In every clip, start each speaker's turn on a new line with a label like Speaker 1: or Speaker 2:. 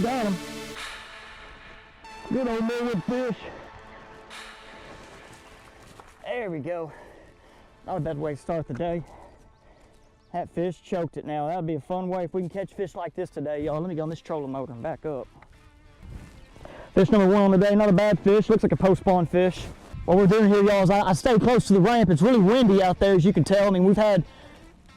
Speaker 1: Got him. Good old Millwood fish. There we go. Not a bad way to start the day. That fish choked it now. That'll be a fun way if we can catch fish like this today, y'all. Let me get on this trolling motor and back up. Fish number 1 on the day, not a bad fish. Looks like a post-spawn fish. What we're doing here, y'all, is I stay close to the ramp. It's really windy out there, as you can tell. I mean, we've had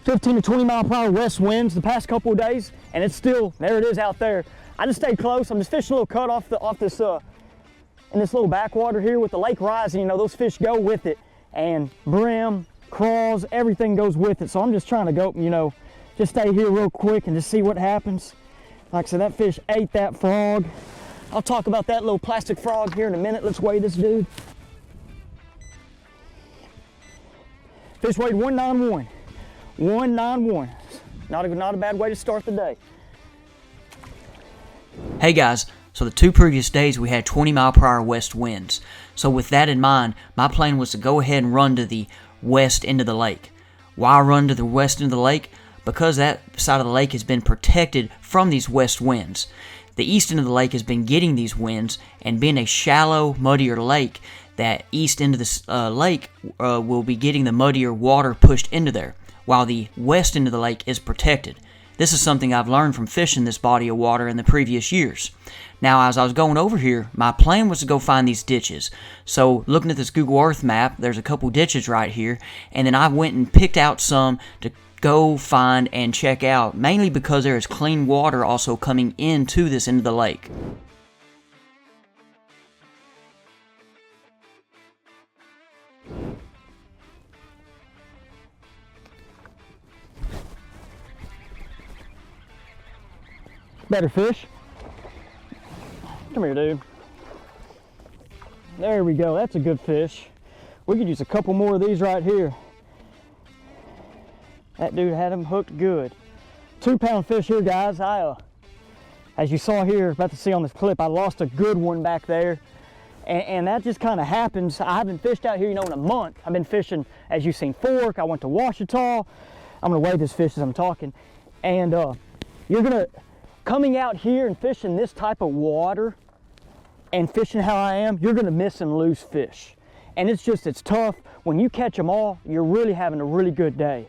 Speaker 1: 15 to 20 mile per hour west winds the past couple of days, and it's still, there it is out there. I just stayed close. I'm just fishing a little cut off this in this little backwater here with the lake rising. You know, those fish go with it, and brim, craws, everything goes with it. So I'm just trying to go, you know, just stay here real quick and just see what happens. Like I said, that fish ate that frog. I'll talk about that little plastic frog here in a minute. Let's weigh this dude. Fish weighed 191. 191. Not a bad way to start the day.
Speaker 2: Hey guys, so the 2 previous days we had 20 mile per hour west winds. So with that in mind, my plan was to go ahead and run to the west end of the lake. Why run to the west end of the lake? Because that side of the lake has been protected from these west winds. The east end of the lake has been getting these winds, and being a shallow, muddier lake, that east end of the lake will be getting the muddier water pushed into there, while the west end of the lake is protected. This is something I've learned from fishing this body of water in the previous years. Now, as I was going over here, my plan was to go find these ditches. So, looking at this Google Earth map, there's a couple ditches right here, and then I went and picked out some to go find and check out, mainly because there is clean water also coming into this end of the lake.
Speaker 1: Better fish. Come here, dude. There we go. That's a good fish. We could use a couple more of these right here. That dude had him hooked good. 2-pound fish here, guys. As you saw here, about to see on this clip, I lost a good one back there. And that just kind of happens. I haven't fished out here, you know, in a month. I've been fishing, as you've seen, Fork. I went to Ouachita. I'm going to weigh this fish as I'm talking. And coming out here and fishing this type of water and fishing how I am, you're gonna miss and lose fish. And it's tough. When you catch them all, you're really having a really good day.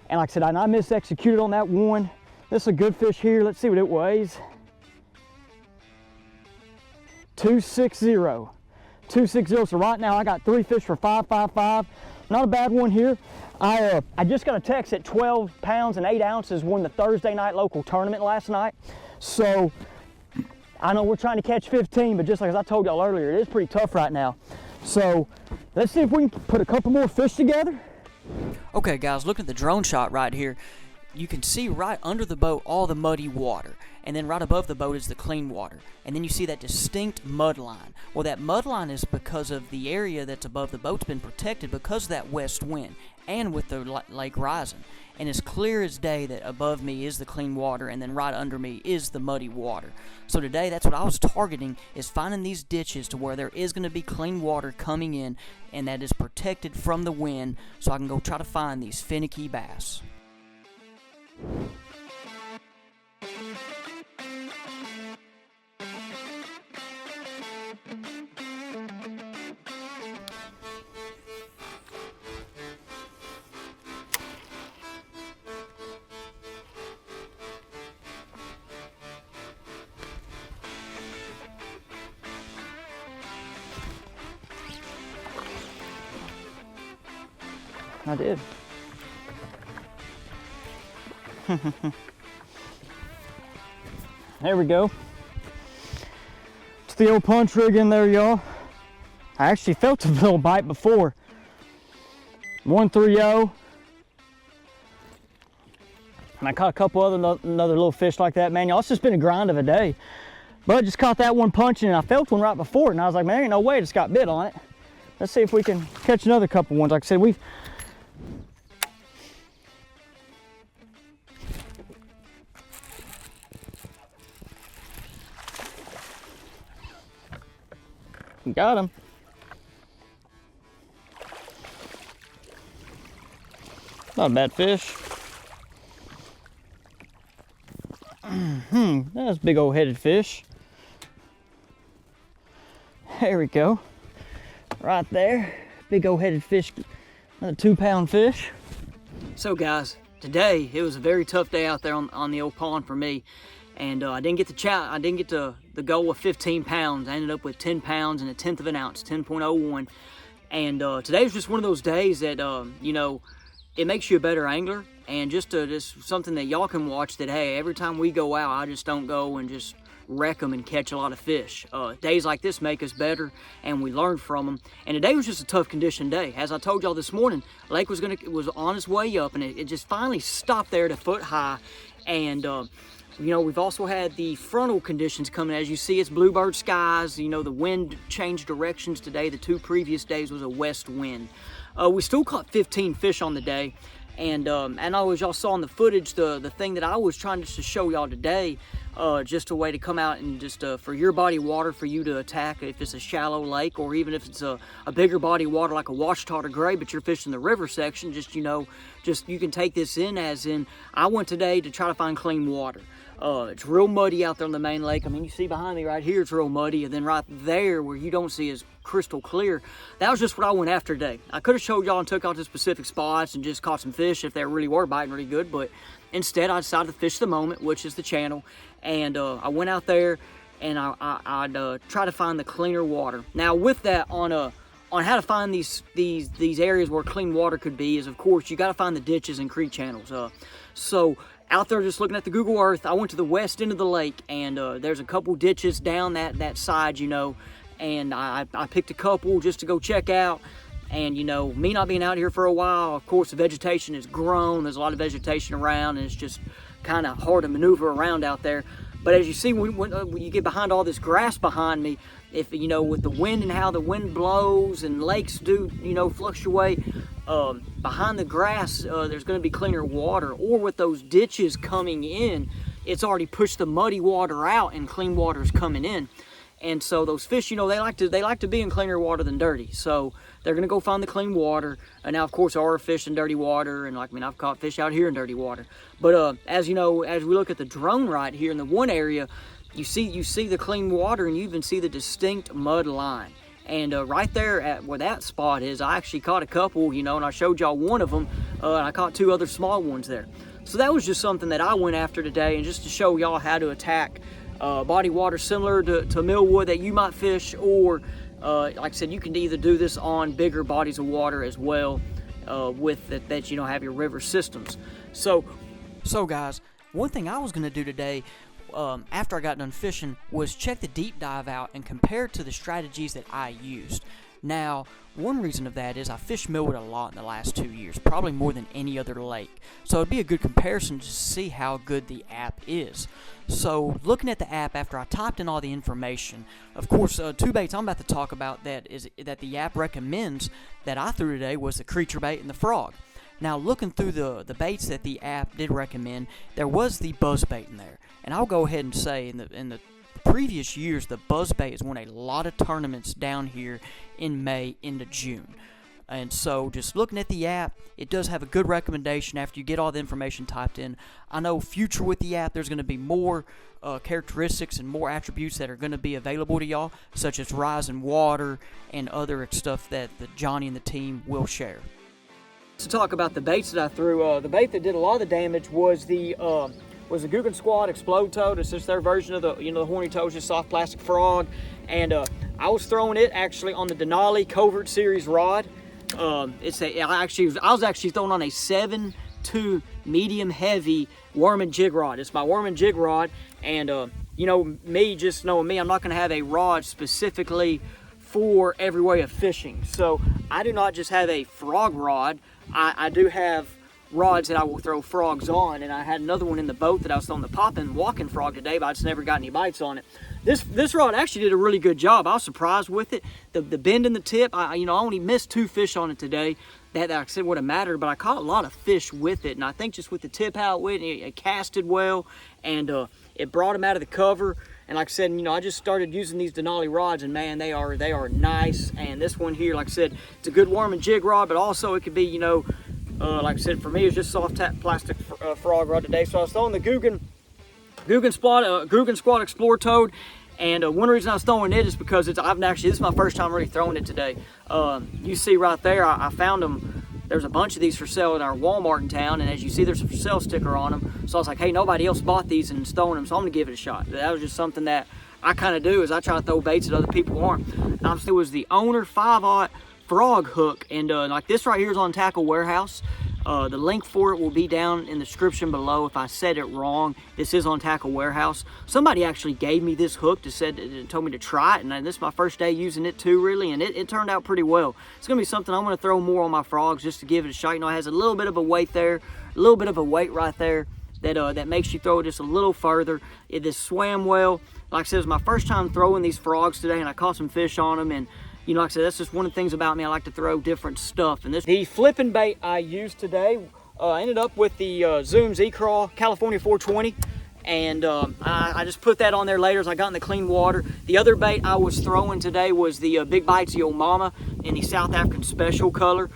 Speaker 1: And like I said, I mis-executed on that one. This is a good fish here. Let's see what it weighs. 260. 260. So right now I got 3 fish for 555. Not a bad one here. I just got a text at 12 pounds and 8 ounces, won the Thursday night local tournament last night. So I know we're trying to catch 15, but just like as I told y'all earlier, it is pretty tough right now. So let's see if we can put a couple more fish together.
Speaker 2: Okay guys, look at the drone shot right here. You can see right under the boat all the muddy water, and then right above the boat is the clean water, and then you see that distinct mud line. Well, that mud line is because of the area that's above the boat's been protected because of that west wind and with the lake rising. And it's clear as day that above me is the clean water, and then right under me is the muddy water. So today, that's what I was targeting, is finding these ditches to where there is going to be clean water coming in, and that is protected from the wind, so I can go try to find these finicky bass.
Speaker 1: I did. There we go. It's the old punch rig in there, y'all. I actually felt a little bite before. 130. And I caught a couple another little fish like that, man. Y'all, it's just been a grind of a day. But I just caught that one punching, and I felt one right before it, and I was like, man, there ain't no way it just got bit on it. Let's see if we can catch another couple ones. Like I said, we got him. Not a bad fish. That's That's a big old headed fish. There we go. Right there. Big old headed fish. Another 2-pound fish. So guys, today it was a very tough day out there on the old pond for me. And I didn't get the goal of 15 pounds. I ended up with 10 pounds and 1/10 of an ounce, 10.01. And today was just one of those days that, you know, it makes you a better angler. And just something that y'all can watch that, hey, every time we go out, I just don't go and just wreck them and catch a lot of fish. Days like this make us better, and we learn from them. And today was just a tough condition day. As I told y'all this morning, lake was on its way up, and it just finally stopped there at a foot high. And you know, we've also had the frontal conditions coming. As you see, it's bluebird skies. You know, the wind changed directions today. The 2 previous days was a west wind. We still caught 15 fish on the day. And as y'all saw in the footage, the thing that I was trying just to show y'all today, just a way to come out and just for your body of water for you to attack, if it's a shallow lake or even if it's a bigger body of water like a Washita or Gray, but you're fishing the river section, just, you know, just you can take this in as in, I went today to try to find clean water. It's real muddy out there on the main lake. I mean, you see behind me right here, it's real muddy. And then right there where you don't see is crystal clear. That was just what I went after today. I could have showed y'all and took out to specific spots and just caught some fish if they really were biting really good. But instead, I decided to fish the moment, which is the channel. And I went out there and I'd try to find the cleaner water. Now with that, on how to find these areas where clean water could be is, of course, you got to find the ditches and creek channels. So out there just looking at the Google Earth, I went to the west end of the lake, and there's a couple ditches down that side, you know, and I picked a couple just to go check out. And, you know, me not being out here for a while, of course, the vegetation has grown. There's a lot of vegetation around, and it's just kind of hard to maneuver around out there. But as you see, when you get behind all this grass behind me, if, you know, with the wind and how the wind blows and lakes do, you know, fluctuate, behind the grass, there's going to be cleaner water. Or with those ditches coming in, it's already pushed the muddy water out and clean water is coming in. And so those fish, you know, they like to be in cleaner water than dirty. So they're going to go find the clean water. And now, of course, there are fish in dirty water. And, like, I mean, I've caught fish out here in dirty water. But as you know, as we look at the drone right here in the one area, you see the clean water, and you even see the distinct mud line. And right there at where that spot is, I actually caught a couple, you know, and I showed y'all one of them. And I caught 2 other small ones there. So that was just something that I went after today, and just to show y'all how to attack body water similar to Millwood that you might fish, or like I said, you can either do this on bigger bodies of water as well, with that you know, have your river systems. So guys, one thing I was going to do today, after I got done fishing, was check the deep dive out and compare it to the strategies that I used. Now, one reason of that is I fished Millwood a lot in the last 2 years, probably more than any other lake. So it'd be a good comparison to see how good the app is. So looking at the app after I typed in all the information, of course, 2 baits I'm about to talk about that the app recommends that I threw today was the creature bait and the frog. Now, looking through the baits that the app did recommend, there was the buzz bait in there. And I'll go ahead and say in the previous years, the buzzbait has won a lot of tournaments down here in May into June. And so just looking at the app, it does have a good recommendation after you get all the information typed in. I know future with the app, there's going to be more characteristics and more attributes that are going to be available to y'all, such as rising water and other stuff that Johnny and the team will share. To talk about the baits that I threw, the bait that did a lot of the damage was the Googan Squad Explode Toad. It's just their version of the horny toad, just soft plastic frog. And I was throwing it actually on the Denali Covert Series rod. I was actually throwing on a 7.2 medium heavy worm and jig rod. It's my worm and jig rod. And you know, just knowing me, I'm not going to have a rod specifically for every way of fishing. So I do not just have a frog rod. I do have rods that I will throw frogs on, and I had another one in the boat that I was throwing the poppin' walking frog today, but I just never got any bites on it. This rod actually did a really good job. I was surprised with it. The bend in the tip, I only missed 2 fish on it today. That I said would have mattered, but I caught a lot of fish with it, and I think just with the tip how it went, it casted well, and it brought them out of the cover. And like I said, I just started using these Denali rods, and man, they are nice. And this one here, like I said, it's a good worm and jig rod, but also it could be, like I said, for me, it's just soft tap plastic frog rod today. So I was throwing the Googan Googan Squat Explorer Toad. And one reason I was throwing it is because this is my first time really throwing it today. You see right there, I found them. There's a bunch of these for sale in our Walmart in town, and as you see, there's a for sale sticker on them. So I was like, hey, nobody else bought these and is throwing them, so I'm gonna give it a shot. That was just something that I kind of do, is I try to throw baits that other people aren't. It was the Owner 5/0 frog hook, and like this right here is on Tackle Warehouse. The link for it will be down in the description below. If I said it wrong, this is on Tackle Warehouse. Somebody actually gave me this hook told me to try it, and this is my first day using it too, really, and it turned out pretty well. It's gonna be something I'm gonna throw more on my frogs just to give it a shot. You know, it has a little bit of a weight there, a little bit of a weight right there that makes you throw it just a little further. This swam well. Like I said, it was my first time throwing these frogs today, and I caught some fish on them, and you know, like I said, that's just one of the things about me. I like to throw different stuff. And the flipping bait I used today, I ended up with the Zoom Z-Craw California 420. And I just put that on there later as I got in the clean water. The other bait I was throwing today was the Big Bites Yo Mama in the South African Special color.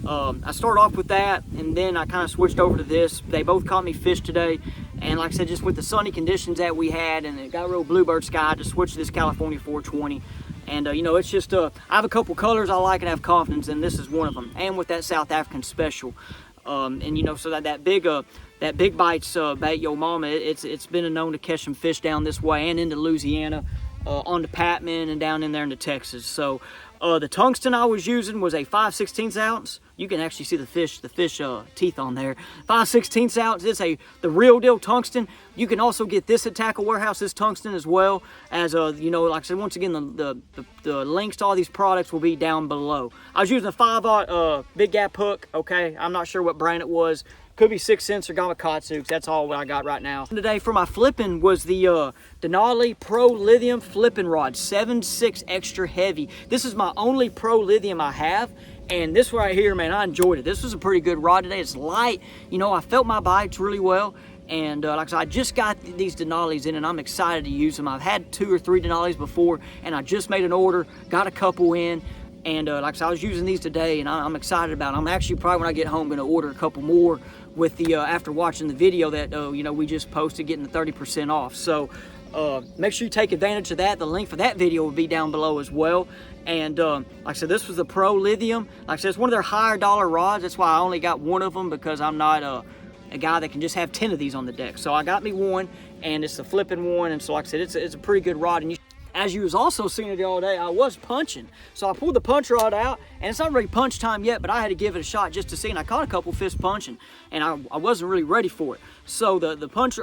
Speaker 1: I started off with that, and then I kind of switched over to this. They both caught me fish today. And like I said, just with the sunny conditions that we had, and it got real bluebird sky, I just switched to this California 420. And you know, it's just, I have a couple colors I like and have confidence in. This is one of them. And with that South African Special. And you know, so that Big Bites bait Yo Mama, it's been known to catch some fish down this way and into Louisiana, on the Patman and down in there into Texas. So the tungsten I was using was a 5/16 ounce. You can actually see the fish teeth on there. 5/16 ounce. It's the real deal tungsten. You can also get this at Tackle Warehouse, this tungsten, as well as you know, like I said, once again, the links to all these products will be down below. I was using a 5/0 big gap hook. Okay, I'm not sure what brand it was. Could be 6 cents or Gamakatsu. That's all what I got right now. Today for my flipping was the Denali Pro Lithium flipping rod, 7.6 extra heavy. This is my only Pro Lithium I have. And this right here, man, I enjoyed it. This was a pretty good rod today. It's light. You know, I felt my bites really well. And like I said, I just got these Denalis in, and I'm excited to use them. I've had 2 or 3 Denalis before, and I just made an order, got a couple in. And like I said, I was using these today, and I'm excited about them. I'm actually probably, when I get home, going to order a couple more with the after watching the video that you know, we just posted, getting the 30% off. So make sure you take advantage of that. The link for that video will be down below as well. And like I said, this was the Pro Lithium. Like I said, it's one of their higher dollar rods. That's why I only got one of them, because I'm not a guy that can just have 10 of these on the deck. So I got me one, and it's the flipping one. And so like I said, it's a pretty good rod. And as you was also seeing it all day, I was punching. So I pulled the punch rod out, and it's not really punch time yet, but I had to give it a shot just to see. And I caught a couple fish punching, and I wasn't really ready for it. So the punch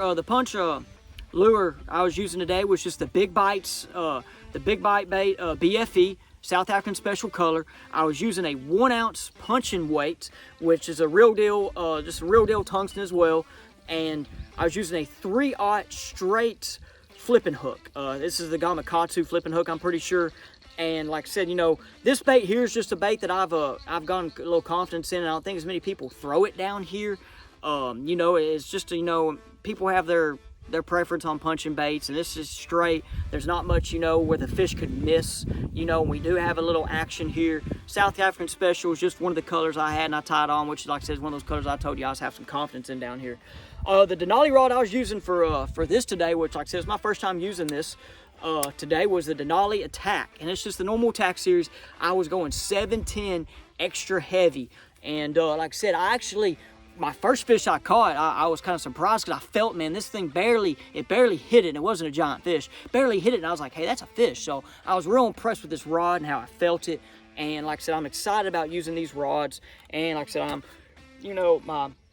Speaker 1: lure I was using today was just the Big Bites, the Big Bite bait BFE South African Special color. I was using a 1 ounce punching weight, which is a real deal, just a real deal tungsten as well. And I was using a 3/0 straight flipping hook. This is the Gamakatsu flipping hook, I'm pretty sure. And like I said, you know, this bait here is just a bait that I've gotten a little confidence in, and I don't think as many people throw it down here. You know, it's just, you know, people have their preference on punching baits, and this is straight. There's not much, you know, where the fish could miss. You know, we do have a little action here. South African Special is just one of the colors I had, and I tied on, which, like I said, is one of those colors I told you I was have some confidence in down here. The Denali rod I was using for this today, which, like I said, is my first time using this today, was the Denali Attack, and it's just the normal Attack series. I was going 710 extra heavy, and like I said, my first fish I caught, I was kind of surprised, because I felt, man, this thing barely hit it, and it wasn't a giant fish. Barely hit it, and I was like, hey, that's a fish. So I was real impressed with this rod and how I felt it. And like I said, I'm excited about using these rods. And like I said, you know,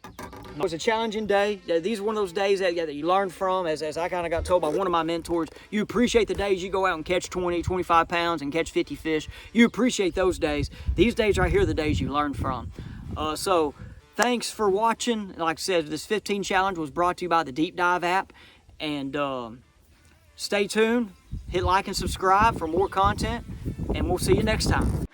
Speaker 1: it was a challenging day. These are one of those days that you learn from, as I kind of got told by one of my mentors. You appreciate the days you go out and catch 20, 25 pounds and catch 50 fish. You appreciate those days. These days right here are the days you learn from. So thanks for watching. Like I said, this 15 challenge was brought to you by the Deep Dive app. And stay tuned. Hit like and subscribe for more content. And we'll see you next time.